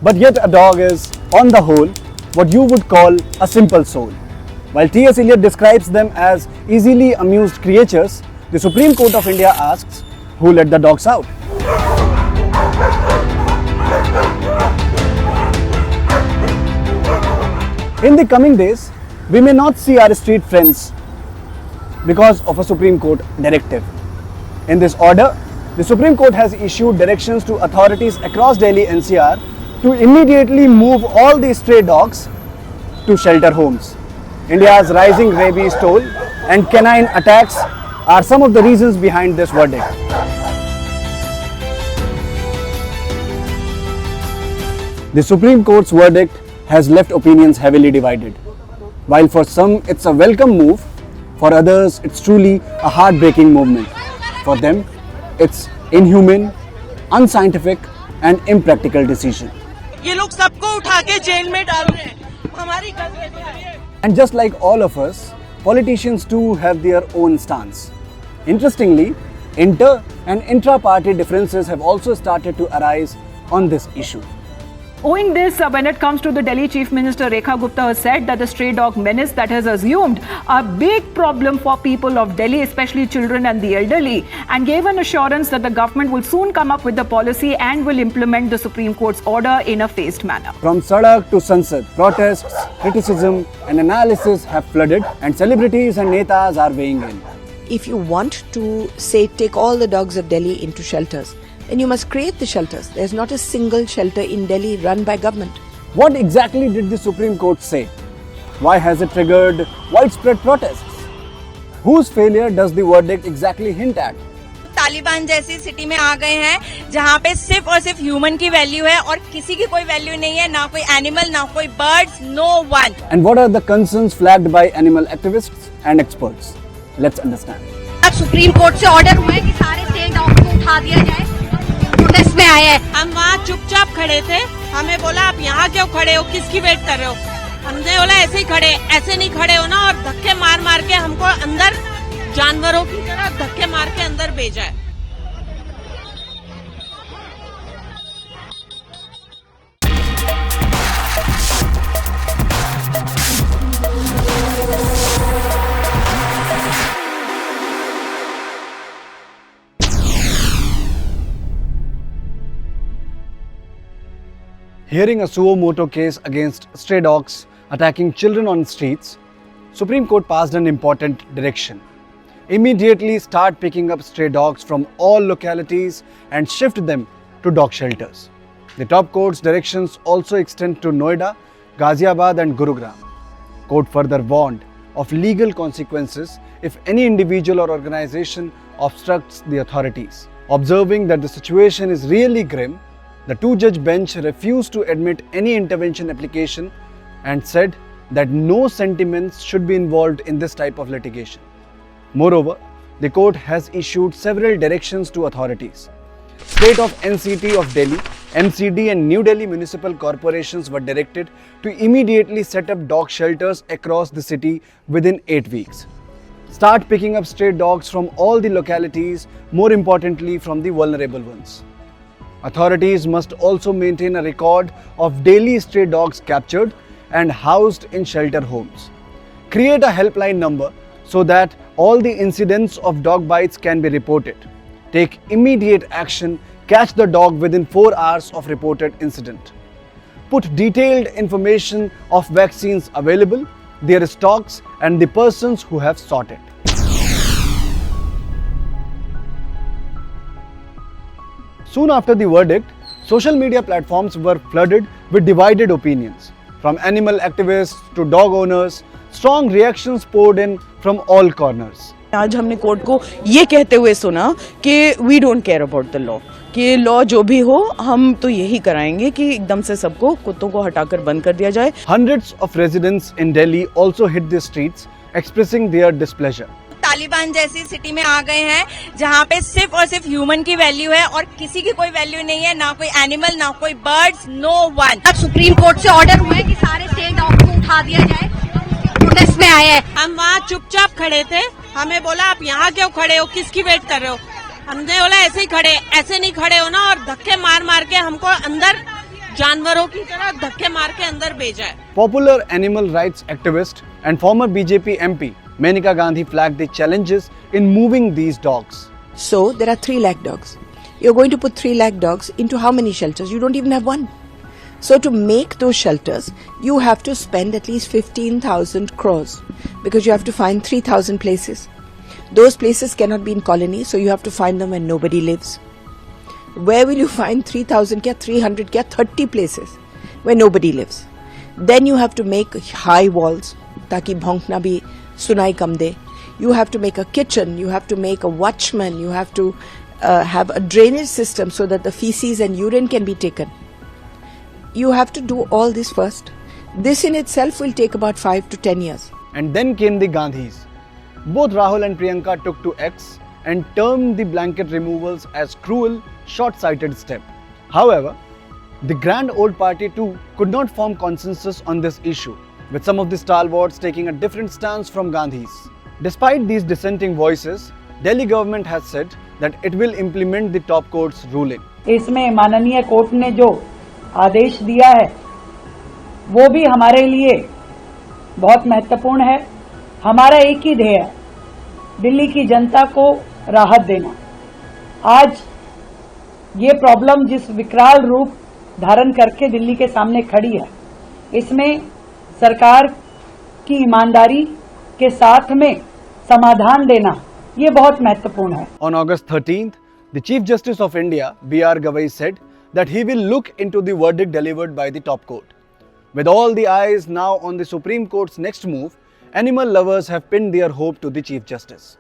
But yet a dog is, on the whole, what you would call a simple soul. While T.S. Eliot describes them as easily amused creatures, the Supreme Court of India asks, who let the dogs out? In the coming days, we may not see our street friends because of a Supreme Court directive. In this order, the Supreme Court has issued directions to authorities across Delhi NCR to immediately move all the stray dogs to shelter homes. India's rising rabies toll and canine attacks are some of the reasons behind this verdict. The Supreme Court's verdict has left opinions heavily divided. While for some it's a welcome move, for others it's truly a heartbreaking movement. For them, it's inhumane, unscientific and impractical decision. ये लोग सबको उठा के jail में डाल रहे हैं, हमारी गलती है। And just like all of us, politicians too have their own stance. Interestingly, inter and intra-party differences have also started to arise on this issue. Owing this, when it comes to the Delhi Chief Minister, Rekha Gupta has said that the stray dog menace that has assumed a big problem for people of Delhi, especially children and the elderly, and gave an assurance that the government will soon come up with the policy and will implement the Supreme Court's order in a phased manner. From Sadak to Sansad, protests, criticism and analysis have flooded and celebrities and netas are weighing in. If you want to, say, take all the dogs of Delhi into shelters, then you must create the shelters. There's not a single shelter in Delhi run by government. What exactly did the Supreme Court say? Why has it triggered widespread protests? Whose failure does the verdict exactly hint at? Taliban जैसी city में आ गए हैं जहां पे सिर्फ और सिर्फ human की वैल्यू है और किसी की कोई वैल्यू नहीं है, ना कोई एनिमल, ना कोई birds, no one. And what are the concerns flagged by animal activists and experts? Let's understand. अब सुप्रीम कोर्ट से ऑर्डर हुआ है कि सारे स्टे डॉग को उठा दिया जाए. प्रोटेस्ट में आए हैं. हम वहाँ चुपचाप खड़े थे, हमें बोला आप यहाँ क्यों खड़े हो, किसकी वेट कर रहे हो? हमने बोला ऐसे ही खड़े, ऐसे नहीं खड़े हो ना, और धक्के मार मार के हमको अंदर जानवरों की तरह धक्के मार के अंदर भेजा है. Hearing a suo moto case against stray dogs attacking children on streets, Supreme Court passed an important direction. Immediately start picking up stray dogs from all localities and shift them to dog shelters. The top court's directions also extend to Noida, Ghaziabad and Gurugram. Court further warned of legal consequences if any individual or organization obstructs the authorities. Observing that the situation is really grim, the two-judge bench refused to admit any intervention application and said that no sentiments should be involved in this type of litigation. Moreover, the court has issued several directions to authorities. State of NCT of Delhi, MCD and New Delhi municipal corporations were directed to immediately set up dog shelters across the city within 8 weeks. Start picking up stray dogs from all the localities, more importantly from the vulnerable ones. Authorities must also maintain a record of daily stray dogs captured and housed in shelter homes. Create a helpline number so that all the incidents of dog bites can be reported. Take immediate action, catch the dog within 4 hours of reported incident. Put detailed information of vaccines available, their stocks and the persons who have sought it. Soon after the verdict, social media platforms were flooded with divided opinions. From animal activists to dog owners, strong reactions poured in from all corners. आज हमने court को ये कहते हुए सुना कि we don't care about the law, कि law जो भी हो हम तो यही कराएंगे कि एकदम से सबको कुत्तों को हटाकर बंद कर दिया जाए. Hundreds of residents in Delhi also hit the streets expressing their displeasure. Taliban जैसी सिटी में आ गए हैं जहाँ पे सिर्फ और सिर्फ ह्यूमन की वैल्यू है और किसी की कोई वैल्यू नहीं है, ना कोई एनिमल, ना कोई बर्ड्स, नो वन. अब सुप्रीम कोर्ट से ऑर्डर हुआ है कि सारे स्टे डॉग को उठा दिया जाए. प्रोटेस्ट में आए हैं. हम वहाँ चुपचाप खड़े थे, हमें बोला आप यहाँ क्यों खड़े हो, किसकी वेट कर रहे हो? हमने बोला ऐसे ही खड़े, ऐसे नहीं खड़े हो ना, और धक्के मार मार के हमको अंदर जानवरों की तरह धक्के मार के अंदर भेजा है। Popular animal rights activist and former BJP MP Maneka Gandhi flagged the challenges in moving these dogs. So there are 3 lakh dogs. You're going to put 3 lakh dogs into how many shelters? You don't even have one. So to make those shelters, you have to spend at least 15,000 crores because you have to find 3,000 places. Those places cannot be in colonies, so you have to find them when nobody lives. Where will you find 3,000 kya 300 kya 30 places where nobody lives? Then you have to make high walls ताकि भौंकना भी सुनाई कम दे. You have to make a kitchen, you have to make a watchman, you have to have a drainage system so that the feces and urine can be taken. You have to do all this first. This in itself will take about 5 to 10 years. And then came the Gandhis. Both Rahul and Priyanka took to X and termed the blanket removals as cruel, short-sighted step. However, the grand old party too could not form consensus on this issue, with some of the stalwarts taking a different stance from Gandhis. Despite these dissenting voices, Delhi government has said that it will implement the top court's ruling. इसमें माननीय court ने जो आदेश दिया है वो भी हमारे लिए बहुत महत्वपूर्ण है. हमारा एक ही ध्येय है, दिल्ली की जनता को राहत देना. आज ये प्रॉब्लम जिस विकराल रूप धारण करके दिल्ली के सामने खड़ी है, इसमें सरकार की ईमानदारी के साथ में समाधान देना ये बहुत महत्वपूर्ण है. On August 13th, the Chief Justice of India, B.R. Gavai, said that he will look into the verdict delivered by the top court. With all the eyes now on the Supreme Court's next move, animal lovers have pinned their hope to the Chief Justice.